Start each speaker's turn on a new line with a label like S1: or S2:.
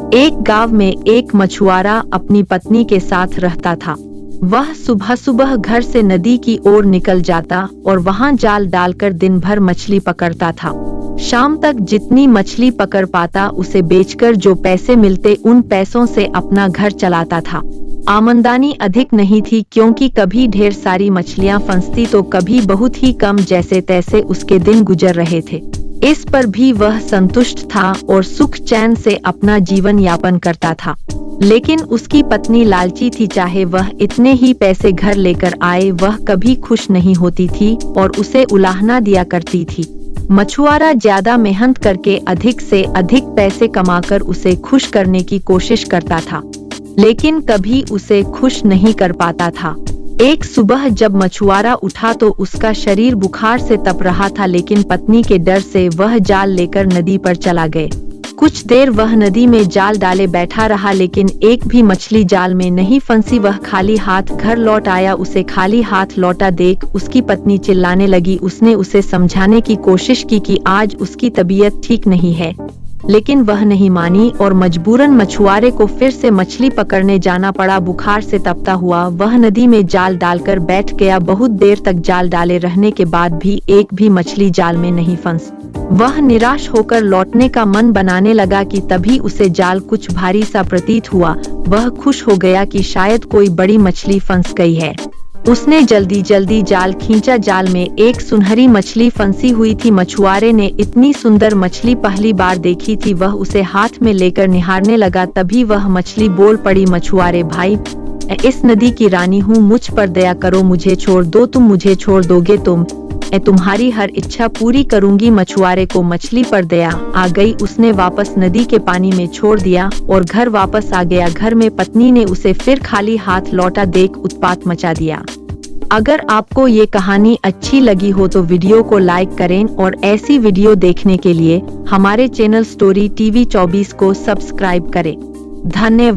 S1: एक गांव में एक मछुआरा अपनी पत्नी के साथ रहता था। वह सुबह सुबह घर से नदी की ओर निकल जाता और वहां जाल डालकर दिन भर मछली पकड़ता था। शाम तक जितनी मछली पकड़ पाता उसे बेचकर जो पैसे मिलते उन पैसों से अपना घर चलाता था। आमदनी अधिक नहीं थी क्योंकि कभी ढेर सारी मछलियां फंसती तो कभी बहुत ही कम, जैसे तैसे उसके दिन गुजर रहे थे। इस पर भी वह संतुष्ट था और सुख चैन से अपना जीवन यापन करता था। लेकिन उसकी पत्नी लालची थी, चाहे वह इतने ही पैसे घर लेकर आए वह कभी खुश नहीं होती थी और उसे उलाहना दिया करती थी। मछुआरा ज्यादा मेहनत करके अधिक से अधिक पैसे कमाकर उसे खुश करने की कोशिश करता था, लेकिन कभी उसे खुश नहीं कर पाता था। एक सुबह जब मछुआरा उठा तो उसका शरीर बुखार से तप रहा था, लेकिन पत्नी के डर से वह जाल लेकर नदी पर चला गए। कुछ देर वह नदी में जाल डाले बैठा रहा, लेकिन एक भी मछली जाल में नहीं फंसी। वह खाली हाथ घर लौट आया। उसे खाली हाथ लौटा देख उसकी पत्नी चिल्लाने लगी। उसने उसे समझाने की कोशिश की कि आज उसकी तबीयत ठीक नहीं है, लेकिन वह नहीं मानी और मजबूरन मछुआरे को फिर से मछली पकड़ने जाना पड़ा। बुखार से तपता हुआ वह नदी में जाल डालकर बैठ गया। बहुत देर तक जाल डाले रहने के बाद भी एक भी मछली जाल में नहीं फंस। वह निराश होकर लौटने का मन बनाने लगा कि तभी उसे जाल कुछ भारी सा प्रतीत हुआ। वह खुश हो गया कि शायद कोई बड़ी मछली फंस गई है। उसने जल्दी जल्दी जाल खींचा। जाल में एक सुनहरी मछली फंसी हुई थी। मछुआरे ने इतनी सुंदर मछली पहली बार देखी थी। वह उसे हाथ में लेकर निहारने लगा। तभी वह मछली बोल पड़ी, मछुआरे भाई, इस नदी की रानी हूँ, मुझ पर दया करो, मुझे छोड़ दो। तुम मुझे छोड़ दोगे तो तुम्हारी हर इच्छा पूरी करूंगी। मछुआरे को मछली पर दया आ गई। उसने वापस नदी के पानी में छोड़ दिया और घर वापस आ गया। घर में पत्नी ने उसे फिर खाली हाथ लौटा देख उत्पात मचा दिया। अगर आपको ये कहानी अच्छी लगी हो तो वीडियो को लाइक करें और ऐसी वीडियो देखने के लिए हमारे चैनल स्टोरी टीवी 24 को सब्सक्राइब करें। धन्यवाद।